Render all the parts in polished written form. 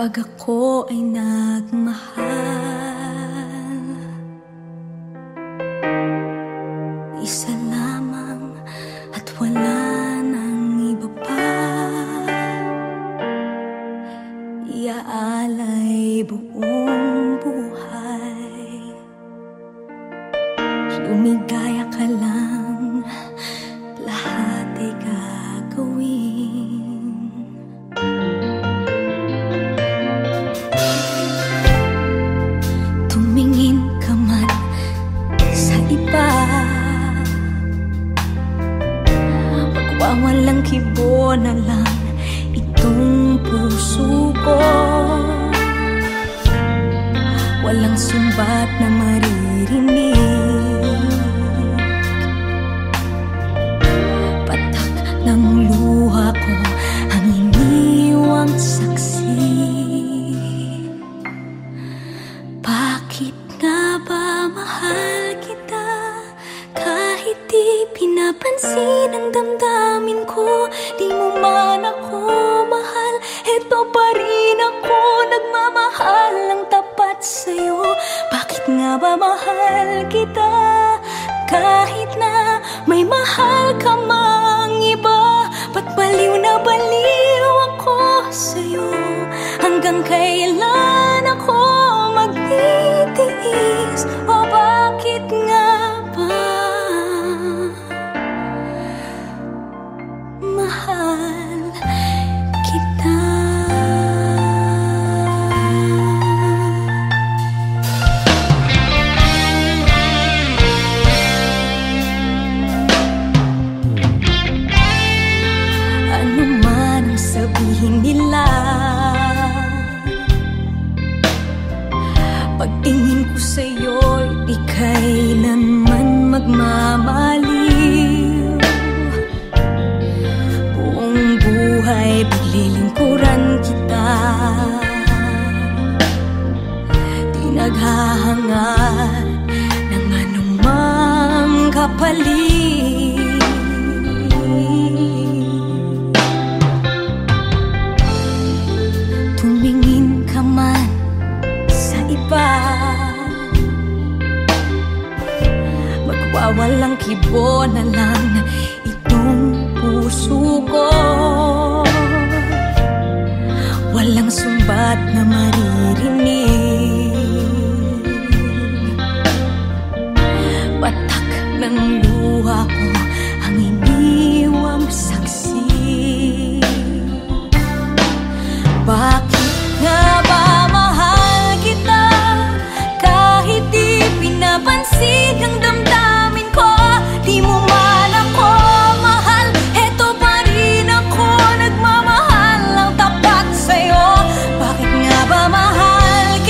Kapag ako ay nagmahal, isa lamang at wala nang iba pa. Iaalay buong buhay, lumigaya ka lang, lahat ay gagawin. Tumingin ka man sa iba, pagwawalang kibo na lang itong puso ko. Walang sumbat na maririnig, patak ng luha ko ang iniwang saksi. Bakit nga ba mahal kita kahit di pinapansin ang damdamin ko? Di mo man ako mahal, eto pa rin ako nagmamahal ng tapat sa'yo. Bakit nga ba mahal kita kahit na may mahal ka mang iba? Ba't baliw na baliw ako sa'yo? Hanggang kailan ako magtitiis? O bakit nga ba mahal kita? Ano man ang sabihin nila, pagtingin ko sa'yo'y di kailanman magmamaliw. Buong buhay paglilingkuran kita, di naghahangad ng anumang kapalit. Tumingin ka man sa iba, magwawalang kibo na lang itong puso ko. Walang sumbat na maririnig, patak ng luha ko ang iniwang saksi. Bakit nga ba mahal kita kahit di pinapansin ang damdamin ko? Di mo man ako mahal, eto pa rin ako nagmamahal ng tapat sa'yo. Bakit nga ba mahal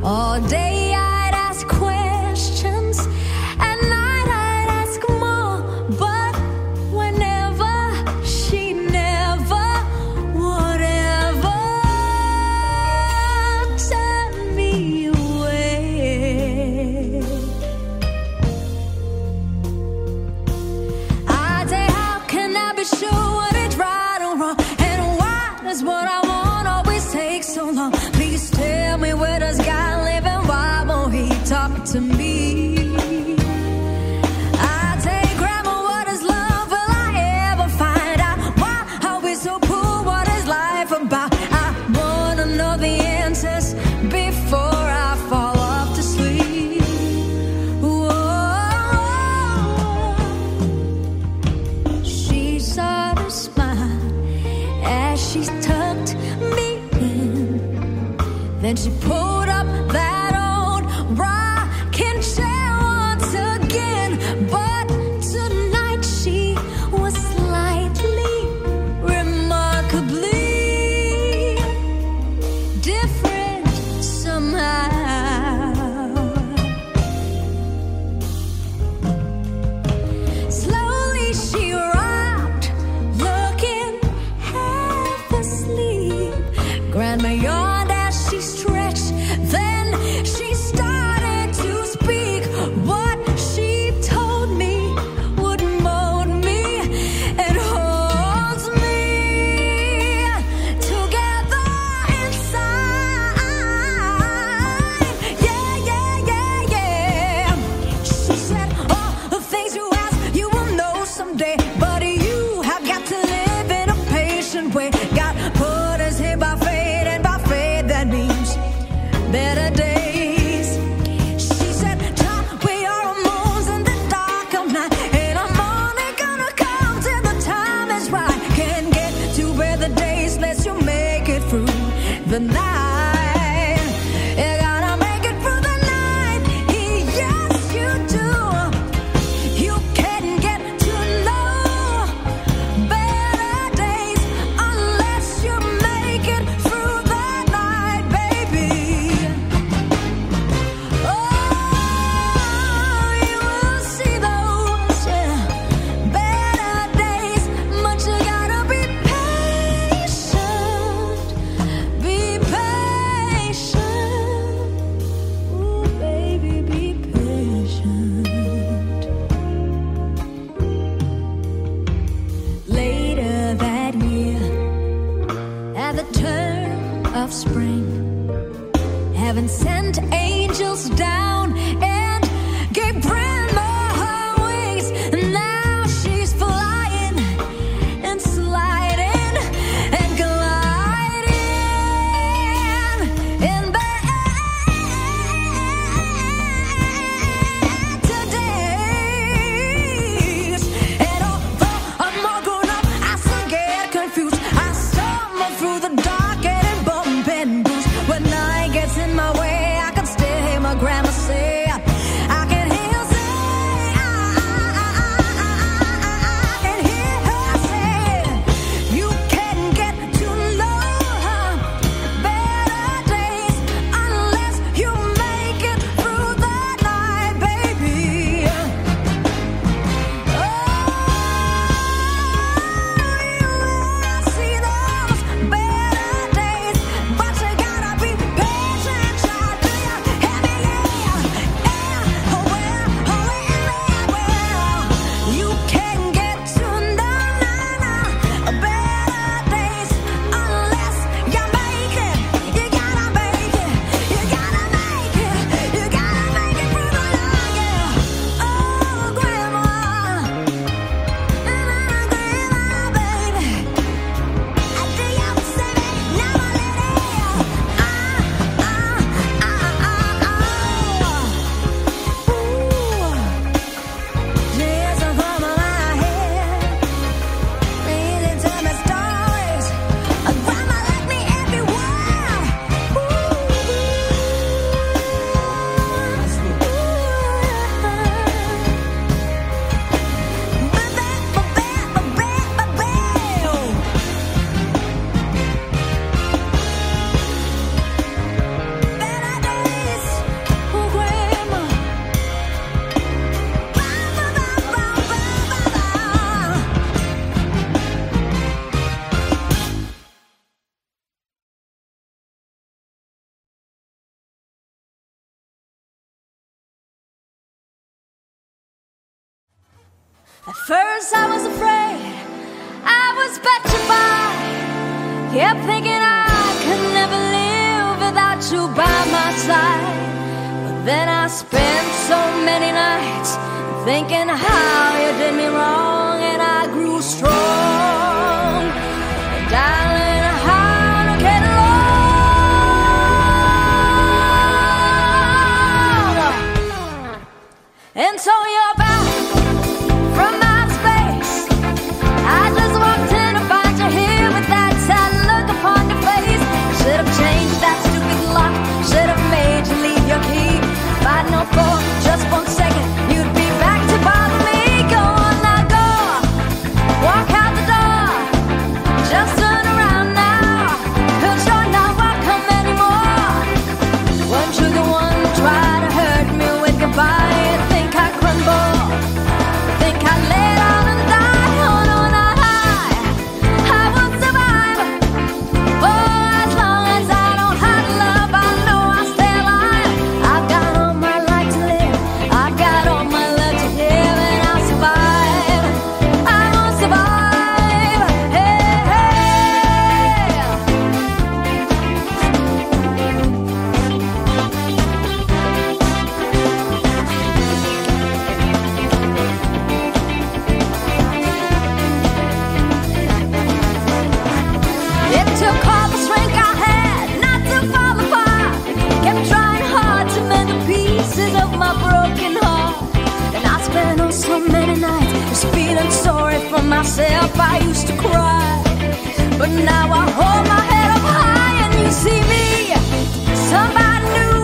All day I'd ask questions, at night I'd ask more, but whenever she never would ever turn me away. I'd say, how can I be sure what is right or wrong, and why does what I want always take so long? Please tell me, where does God live and why won't he talk to me? I say, Grandma, what is love? Will I ever find out? Why are we so poor? What is life about? I wanna know the answers before I fall off to sleep. Whoa. She sort of smiled as she tucked me in. Then she pulled up that old rocking chair once again. But tonight she was slightly, remarkably different somehow. Slowly she rocked, looking half asleep. Grandma yawned as she stretched, then she started to speak. What she told me would mold me and holds me together inside. Yeah, yeah, yeah, yeah. She said, all the things you ask, you will know someday, but you have got to live in a patient way. God put us here by faith, and by faith that means better days. She said, child, we are moons in the dark of night, and I'm only gonna come till the time is right. Can't get to better days unless you make it through the night. You gotta make it through the night. Yes, you do. You can get to know better days unless you make it through the night, baby. Oh, you will see those better days, but you gotta be patient. Be patient. Ooh, baby, be patient. Later that year, at the turn of spring, heaven sent angels down and gave Grandma her wings. Now she's flying and sliding and gliding in better days. And although I'm all grown up, I still get confused. I stumble through the dark and bump and bruise. When night gets in my way, I can still hear my grandma say, I can hear her say, I can hear her say, you can get to know better days unless you make it through the night, baby. Oh, you will see those better days, but you gotta be patient, child. Do you hear me? Yeah. At first I was afraid, I was petrified, kept thinking I could never live without you by my side. But then I spent so many nights thinking how you did me wrong, and I grew strong. Darling, how to get along. And so you're back from outer space. I just walked in to find you here with that sad look upon your face. Should have changed that stupid lock, should have made you leave your key. If I'd known for just 1 second you'd be back to bother me. Go on now, go, walk out the door, just turn around now, 'cause you're not welcome anymore. Weren't you the one to try to hurt me with goodbye? You think I crumble? You think I lay down and die? Oh no, not I won't survive. Oh, as long as I know how to love, I know I'll stay alive. I've got all my life to live, I've got all my love to give, and I'll survive. I won't survive. Hey, hey. It took all the strength I had not to fall apart. Kept trying hard to mend the pieces of my broken heart. And I spent oh so many nights just feeling sorry for myself. I used to cry, but now I hold my head up high and you see me, somebody new.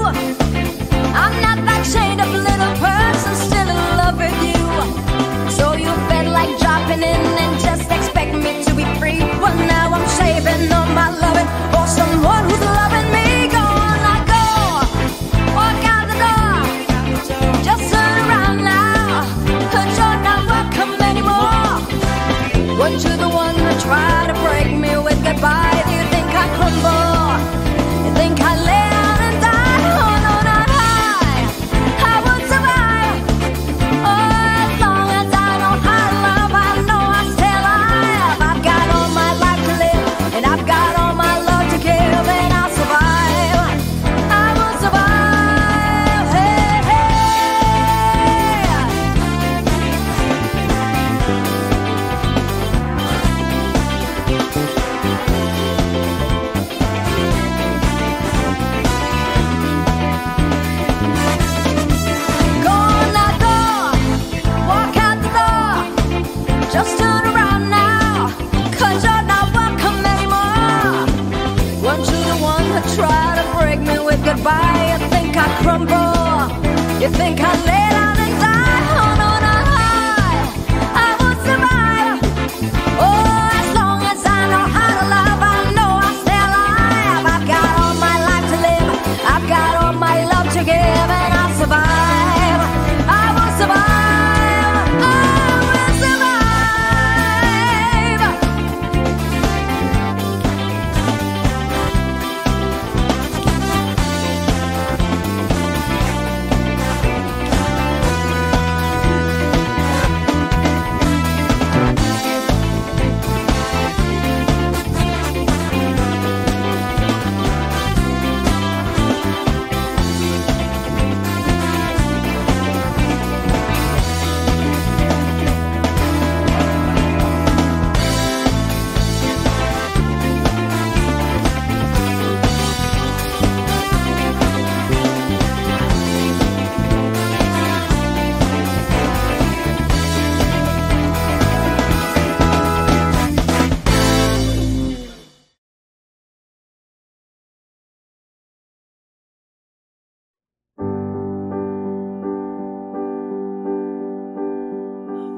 I'm not that chained up little person still in love with you. So you felt like dropping in and just expect me to be free. Well, now I'm saving all my loving for someone who's loving me. Go on, I go, walk out the door, just turn around now, 'cause you're not welcome anymore. Weren't you the one to try to break me with goodbye? Do you think I crumble? You think I lay down and die? Oh no, not I won't survive. Oh, as long as I know how to love, I know I'll stay alive. I've got all my life to live, and I've got all my love to give, and I'll survive. I will survive. Hey, hey. Go on now, go, walk out the door, just turn around now, 'cause you're not welcome anymore. Weren't you the one who tried to break me with goodbye? You think I crumble? You think I lay down and die? Oh no, not I won't survive. Oh, as long as I know how to love, I know I'll stay alive. I've got all my life to live, I've got all my love to give, and I'll survive. I will survive. I will survive.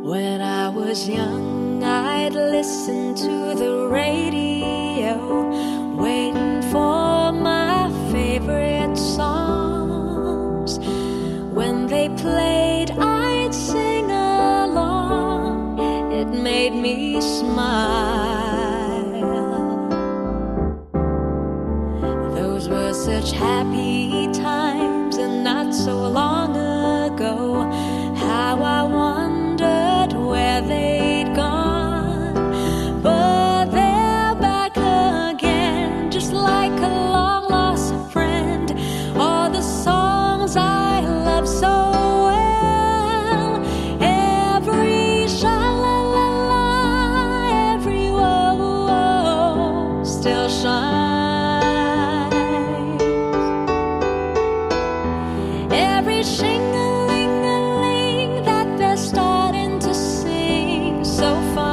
When I was young, I'd listen to the radio, waiting for my favorite songs. When they played, I'd sing along. It made me smile. Those were such happy times, and not so long ago. How I wondered where shing-a-ling-a-ling that they're starting to sing so fine.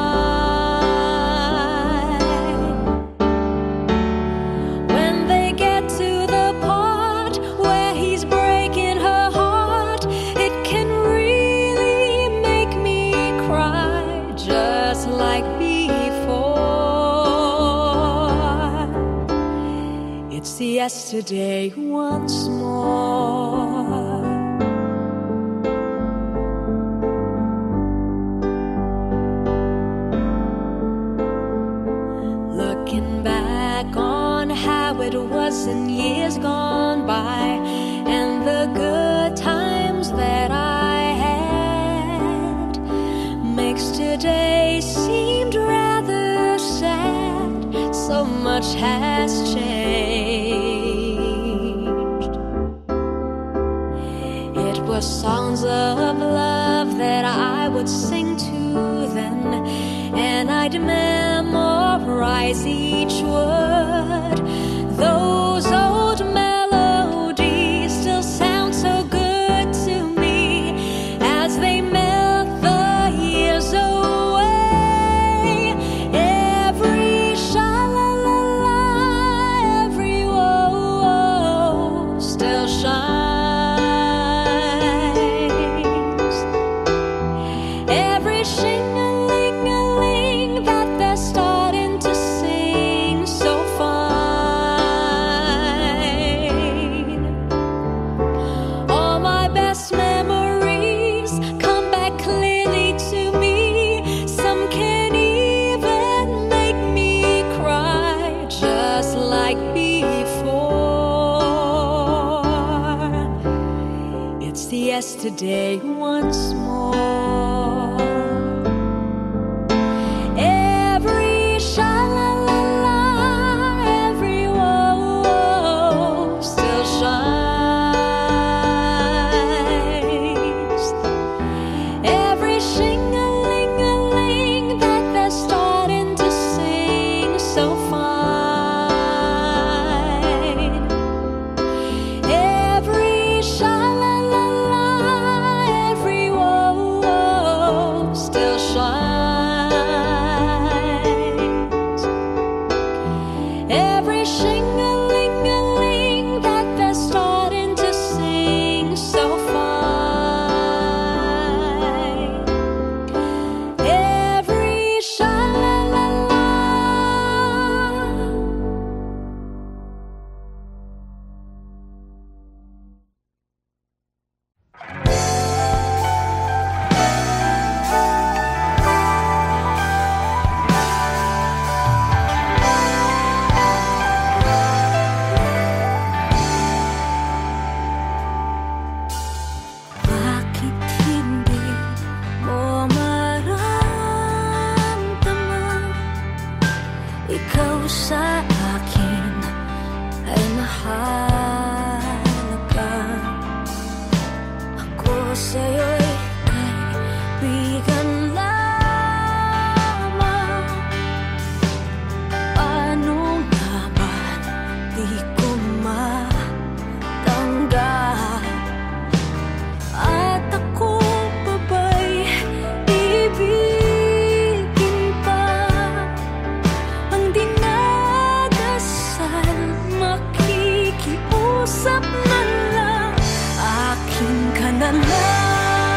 When they get to the part where he's breaking her heart, it can really make me cry, just like before. It's yesterday once more. Looking back on how it was in years gone by, and the good times that I had, makes today seemed rather sad. So much has changed. It was songs of love that I would sing to then, and I'd memorize each word. Those old melodies still sound so good to me as they melt the years away. Every sha-la-la-la, every whoa-whoa still shines. Every shing-a-ling-a-ling that they're starting to sing so fine. All my best memories come back clearly to me. Some can even make me cry, just like before. It's yesterday once more. Every sha-la-la-la, every whoa-whoa still shines. Every shing-a-ling-a-ling that they're starting to sing so fine. Every sha-la-la-la, every whoa-whoa still shines. Every shing-a-ling-a-ling that they're starting to sing so fine. Every sha-la-la-la. Bakit hindi mo maramdaman? Ikaw sa akin ay mahalaga. Ako sa'yo'y kaibigan lamang. Ano nga ba di ko matanggap? At ako pa ba'y ibigin pa? Ang dinadasal, makikiusap na lang. Akin ka na lang.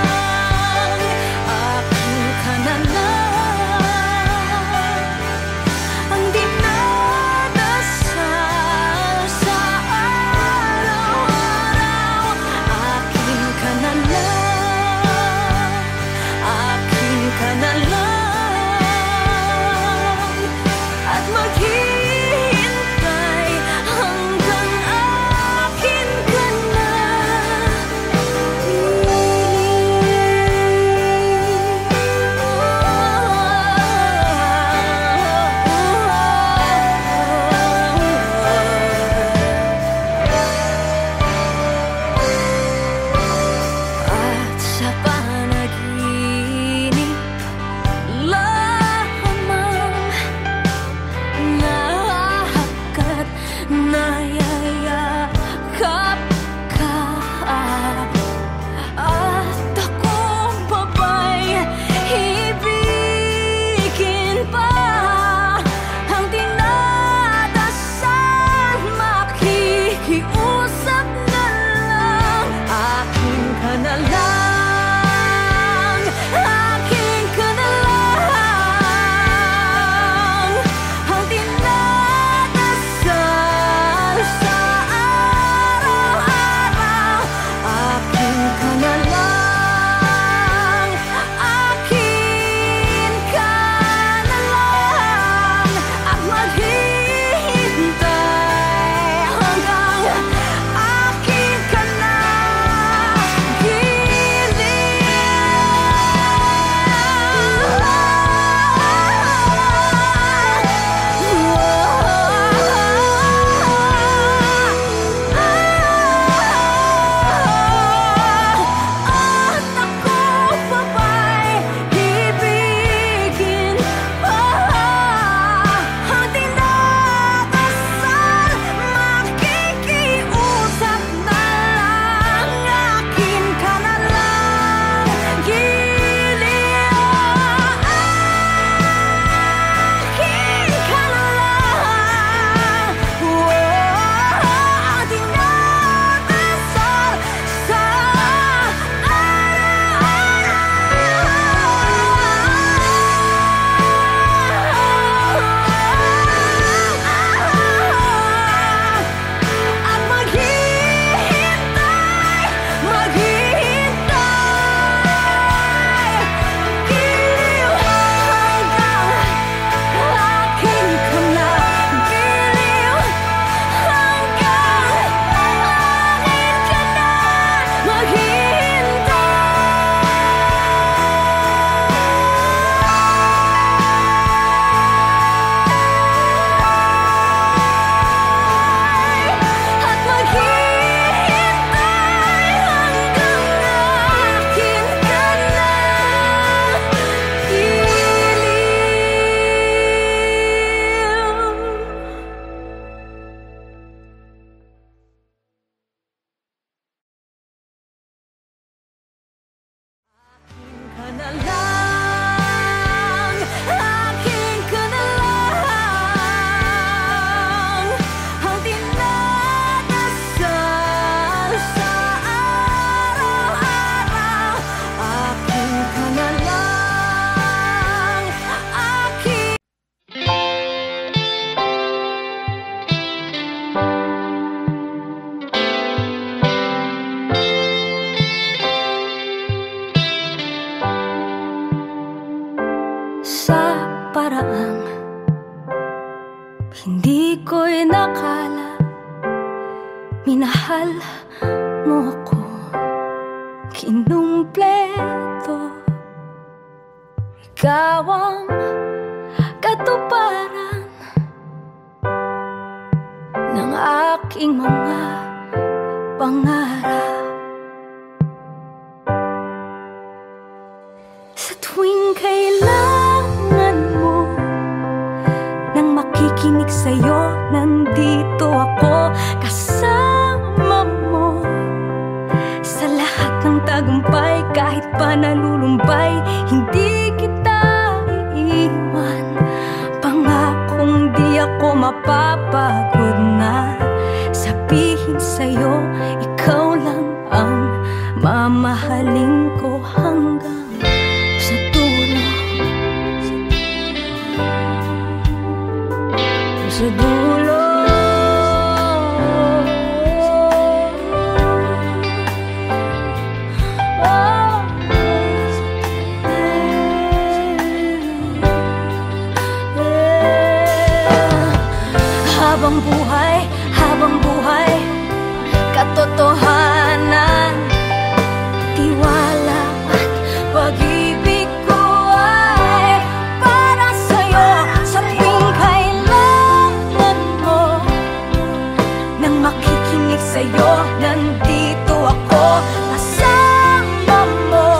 nakaraang hindi ko'y nakala. Minahal mo ako, kinumpleto. Ikaw ang katuparan ng aking mga pangarap. Sa tuwing kailangan mo nang makikinig sa'yo, nandito ako kasama mo. Sa lahat ng tagumpay, kahit pa nalulumbay, hindi kita iiwan. Pangakong di ako mapapagod na sabihin sa'yo, ikaw lang ang mamahalin ko hanggang sa dulo. Sa dulo. Habang buhay, katotohanan, tiwala at pag-ibig ko ay para sa'yo. Sa tuwing kailangan mo nang makikinig sa'yo, nandito ako kasama mo.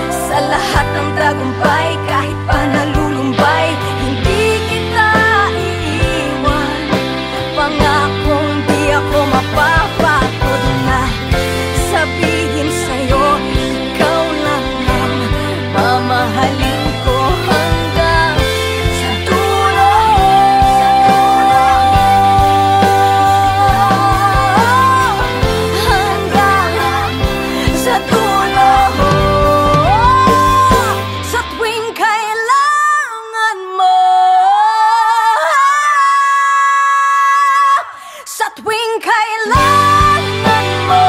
Sa lahat ng tagumpay, kahit pa nalulumbay, hindi kita iiwan. Pangakong di ako mapapagod na sabihin sa'yo, ikaw lang ang mamahalin ko hanggang sa dulo. Hanggang sa dulo. Sa tuwing kailangan mo, sa tuwing kailangan mo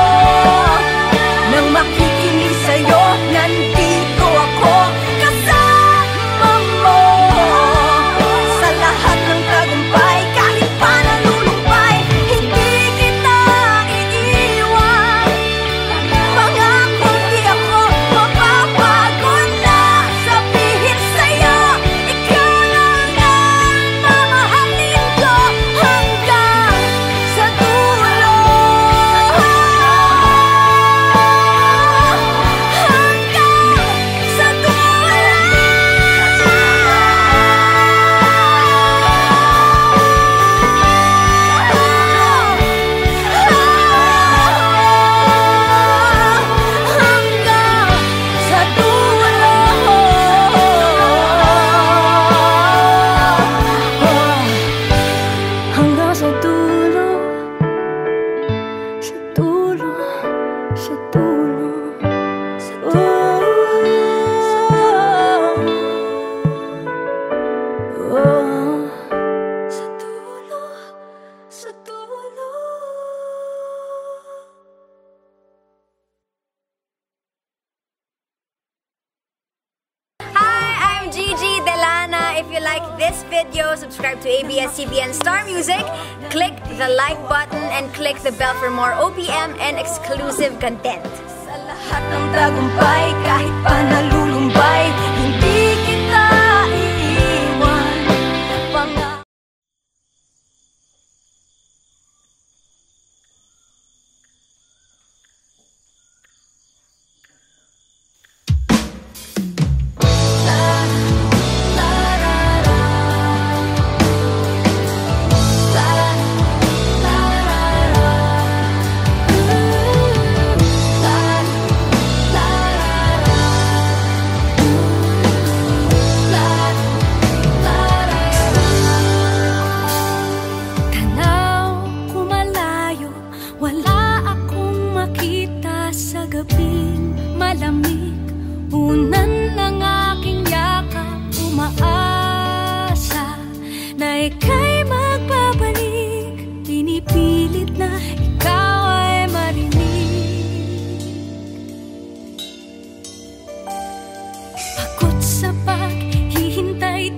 nang makikinig sa'yo, nandito ako kasama mo. Sa lahat ng tagumpay, kahit pa nalulumbay, hindi kita iiwan. Pangako di ako mapapagod na sabihin sa'yo, ikaw lang ang mamahalin ko hanggang sa dulo. Hanggang sa dulo. Hanggang sa dulo. Sa dulo. Sa dulo. Sa dulo. Sa dulo. Sa dulo. Hi, I'm Gigi Delana. If you like this video, subscribe to ABS-CBN Star Music, click the like button, and click the bell for more OPM and exclusive content. Sa lahat ng tagumpay, kahit pa nalulumbay, hindi kita iiwan. Pangako. Tanaw ko malayo, wala akong makita sa gabing malamig. Unan lang aking yakap, umaasa na ika'y magbabalik. Pinipilit na ikaw ay marinig. Pagod sa paghihintay,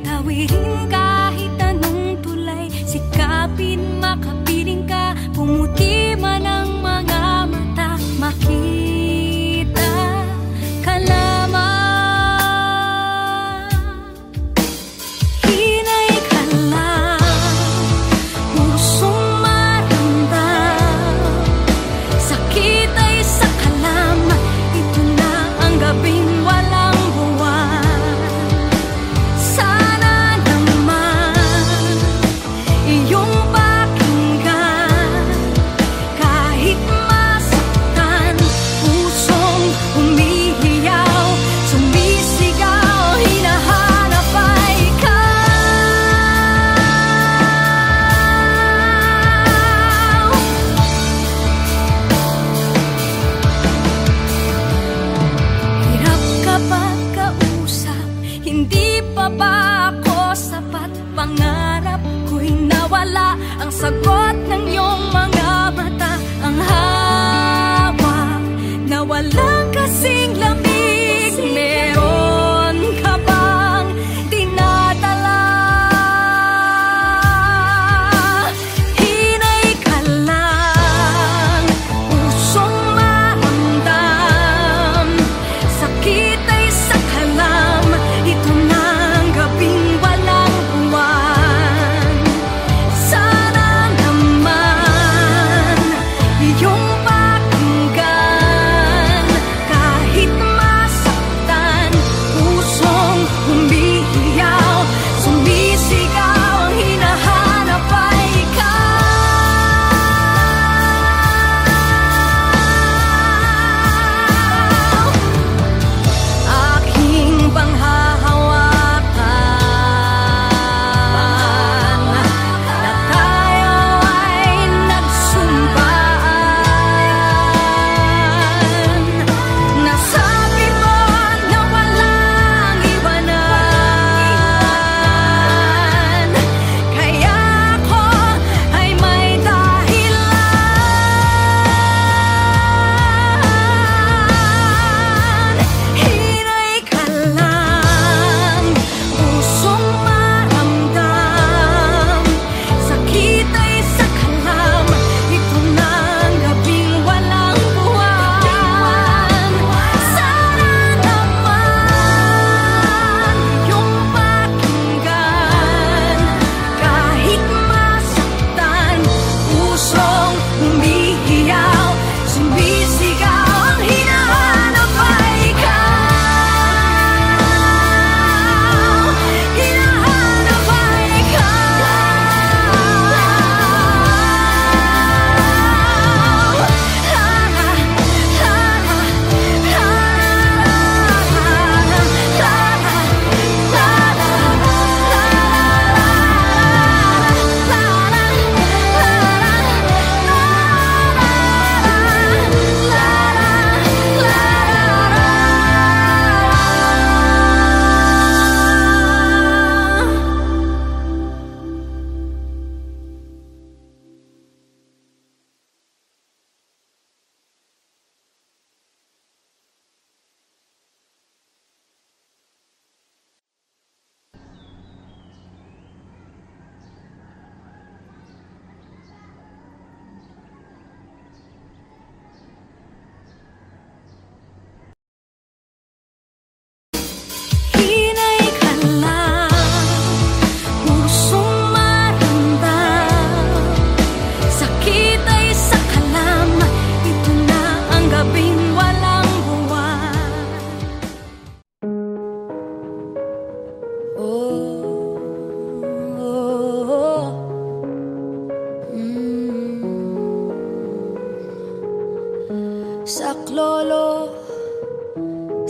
Saklolo,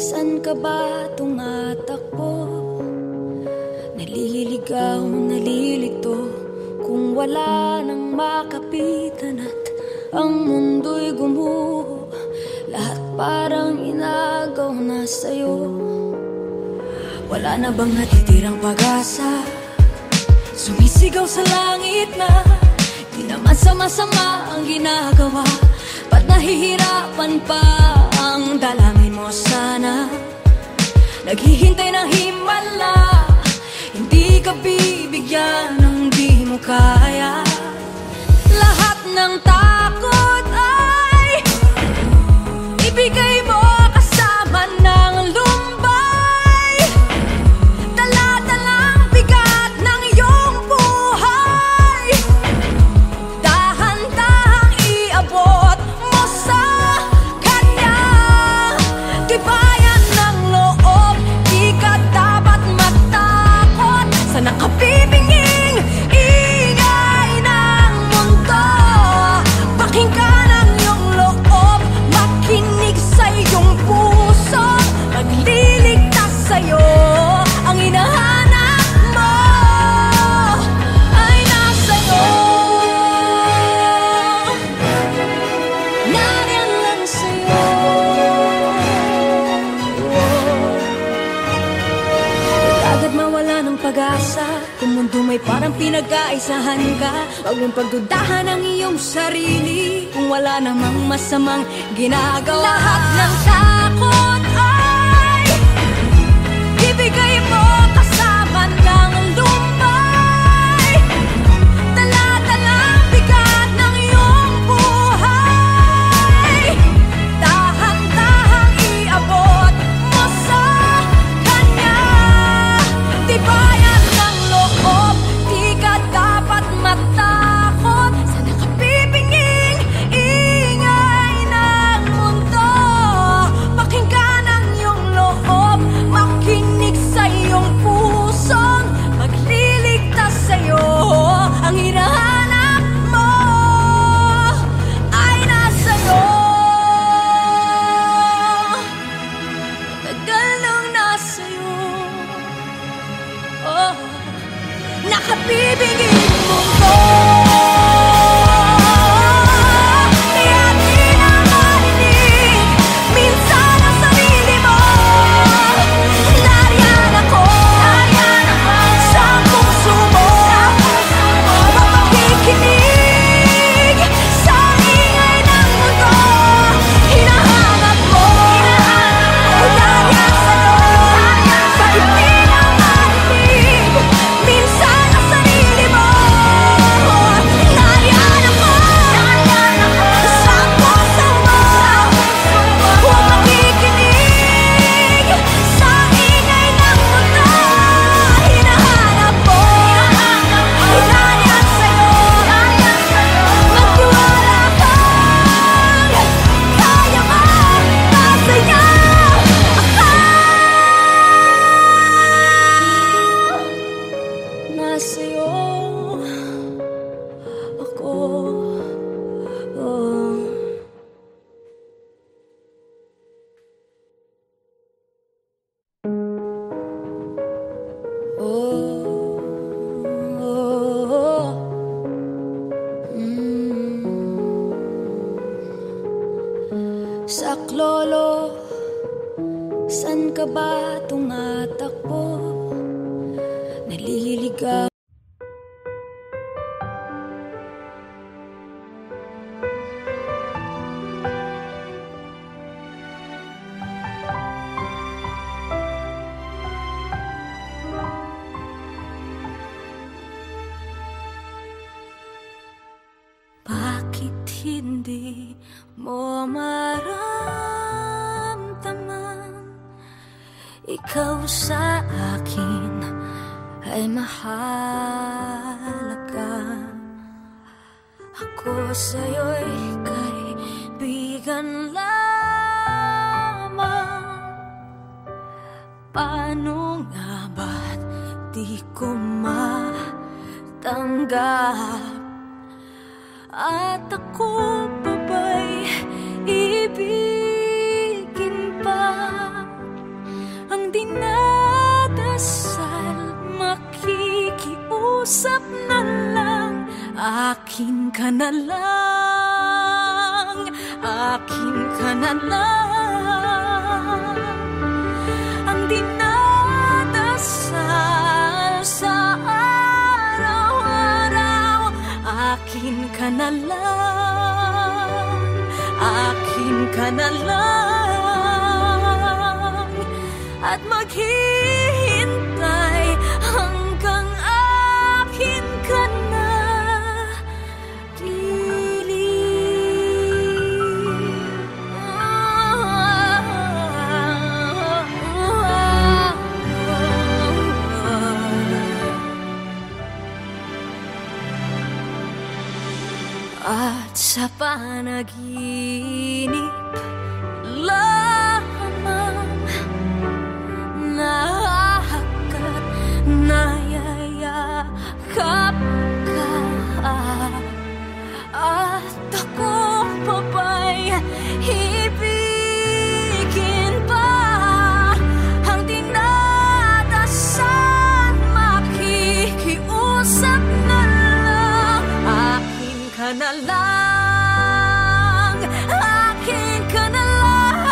san ka ba tumatakbo? Naliligaw, nalilito, kung wala nang makapitan at ang mundo'y gumuho, lahat parang inagaw na sa'yo. Wala na bang natitirang pag-asa? Sumisigaw sa langit na di naman sama-sama ang ginagawa. Ba't nahihirapan pa ang dalangin mo sana? Naghihintay ng himala, hindi ka bibigyan ng di mo kaya. Lahat ng takot ay ibigay mo kasama ng lumbay. Dala-dalang bigat ng iyong buhay, dahan-dahang iabot mo sa kanya. Tibayan ng loob, di ka dapat matakot sa nakabibinging ingay ng mundo. Pakinggan ang iyong loob, makinig sa iyong puso, magliligtas sa'yo. Ang hinahanap mo ay nasa'yo, nariyan lang sa'yo. Agad mawala ng pag-asa, kung mundo may parang pinag-aisahan ka. Huwag mong pagdudahan ang iyong sarili, kung wala namang masamang ginagawa. Lahat ng takot ay ibigay mo kasama ng lumbay. Dala-dalang bigat ng iyong buhay, dahan-dahang iabot mo sa kanya. Tibayan ng loob, di ka dapat matakot sa nakabibinging ingay ng mundo. Pakinggan ang iyong loob, makinig sa iyong pusong magliligtas sa'yo. Ang hinahanap mo ay nasa'yo, tagal nang nasa'yo. Oh, nakabibinging mundo, kaya di na marinig minsan ang sarili mo. Nariyan ako sa puso mo, mapakikinig sa ingay ng mundo. Hinahanap mo, nariyan sa'yo, sa hindi na marinig minsan ang sarili mo. Nariyan ako sa puso mo, huwag makikinig sa ingay ng mundo. Hinahanap mo, nariyan sa'yo, magtiwala kang kaya masaya ako. Nasa'yo ako, oh. Saklolo, san ka ba tumatakbo? Naliligaw. Bakit hindi mo maramdaman ikaw sa akin ay mahalaga? Ako sa'yo'y kaibigan lamang. Paano nga ba't di ko matanggap? At ako pa ba'y ibig Akin ka na lang, akin ka na lang, ang dinadasal sa araw-araw. Akin ka na lang, akin ka na lang, at maghihintay hanggang akin ka na. At sa panaginip lamang nahahagat, nayayakap ka, at ako pa ba'y ibigin pa ang dinadasal, makikiusap na lang. Akin ka na lang, akin ka na lang,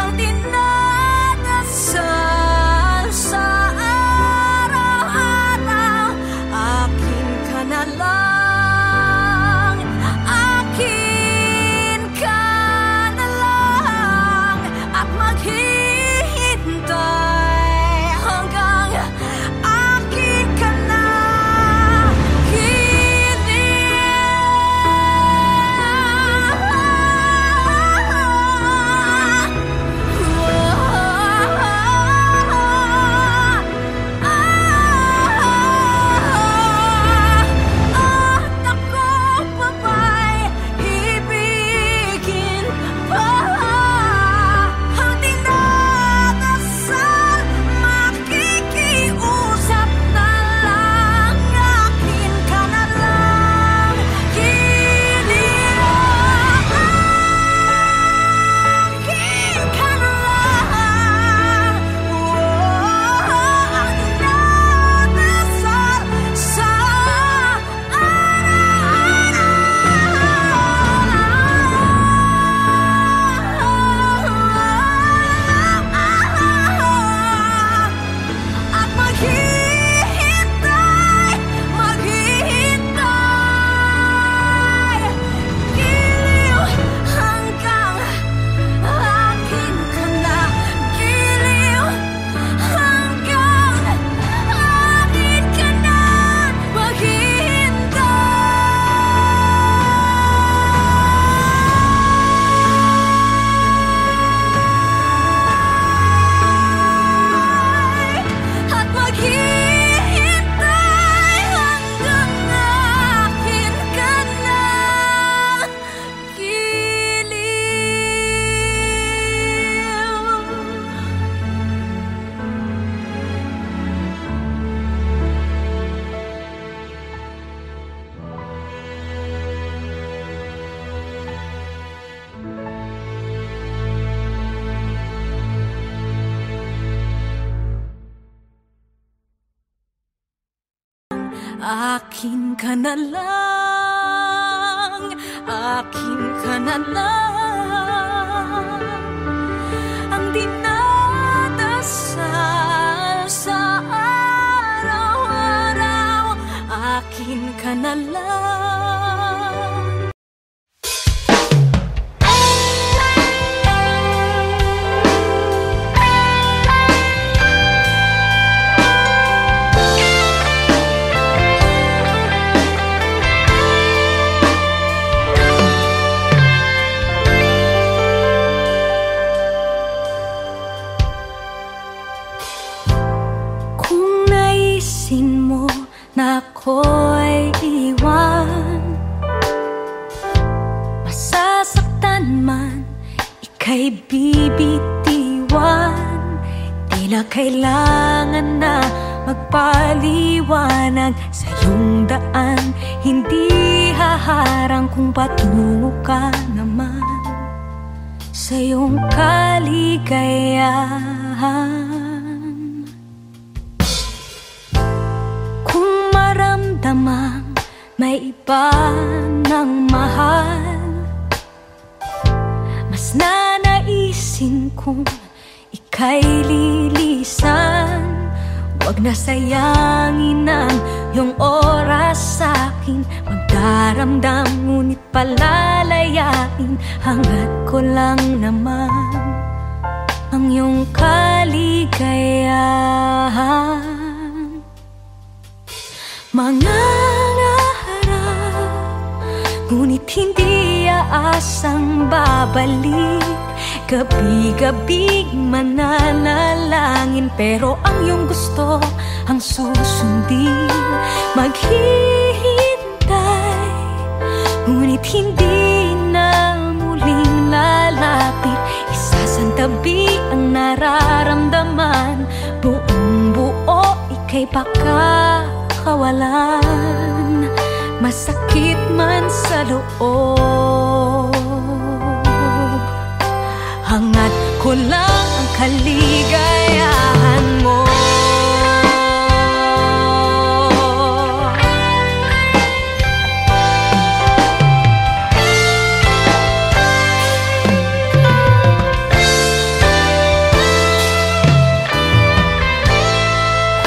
ang dinadasal sa araw-araw. Akin ka na lang, akin ka na lang, at maghihintay hanggang akin ka na. Akin ka na lang, akin ka na lang, ang dinadasal sa araw-araw. Akin ka na lang. Na ako'y iwan, masasaktan man, ika'y bibitiwan. Di na kailangan na magpaliwanag sa iyong daan. Hindi haharang kung patungo ka naman sa iyong kaligayahan. Kung maramdaman may iba ng mahal. Mas nanaisin kong ika'y lilisan. Huwag na sayangin ang iyong oras sa'kin. Magdaramdam ngunit palalayain. Hangad ko lang naman ang iyong kaligayahan. Mga naharap, ngunit hindi aasang babalik. Gabi-gabi mananalangin, pero ang iyong gusto ang susundin. Maghihintay, ngunit hindi na muling lalapit. Isasantabi ang nararamdaman, buong buo ika'y pakakawalan. Masakit man sa loob, hangad ko lang ang kaligayahan mo.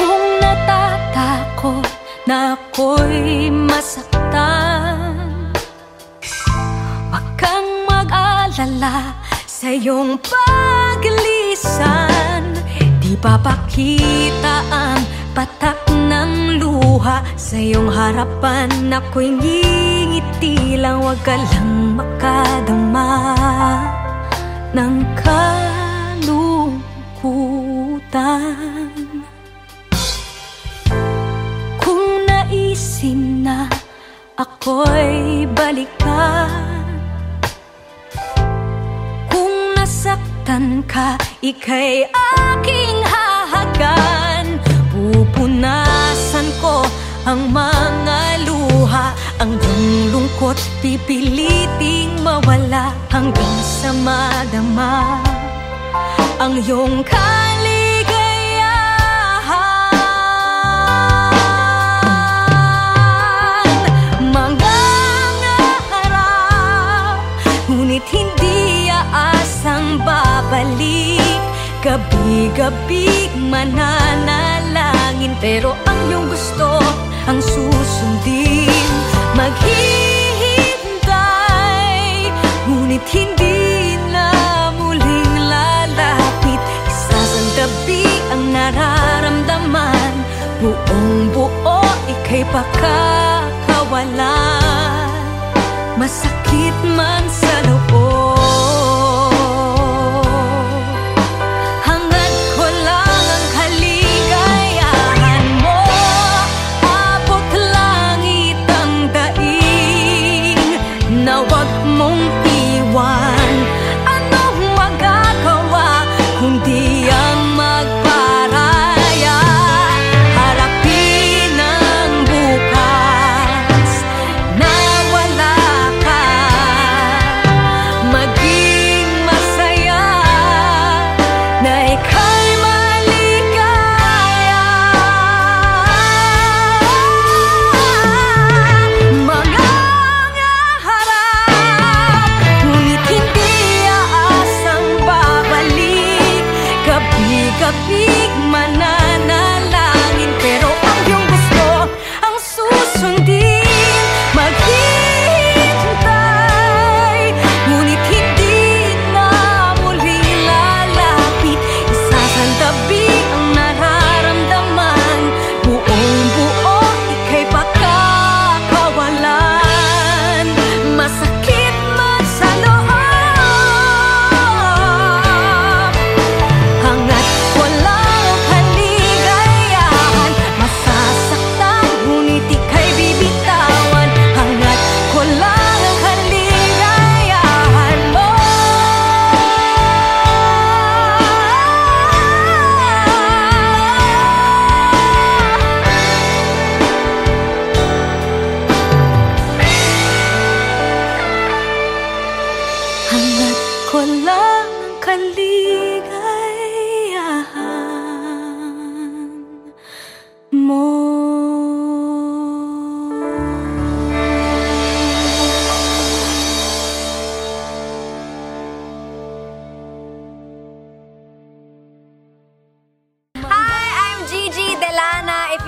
Kung natatakot na ako'y masaktan, wag kang mag-alala sa iyong paglisan. Di papakita ang patak ng luha sa iyong harapan. Ako'y ngingiti lang, wag ka lang makadama ng kalungkutan. Kung naisin na ako'y balikan, saktan ka, ika'y aking hahagan. Pupunasan ko ang mga luha, ang iyong lungkot pipiliting mawala, hanggang sa madama ang iyong kaligayahan. Mga ngarap, ngunit hindi aasang babalik. Gabi-gabi mananalangin, pero ang iyong gusto ang susundin. Maghihintay, ngunit hindi na muling lalapit. Isasantabi ang nararamdaman, buong buo ika'y pakakawalan. Masakit man sa loob, kaligayahan mo.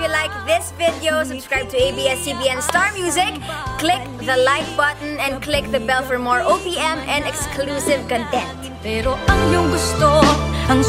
if you like this video, subscribe to ABS-CBN Star Music, click the like button, and click the bell for more OPM and exclusive content. Pero ang iyong gusto, ang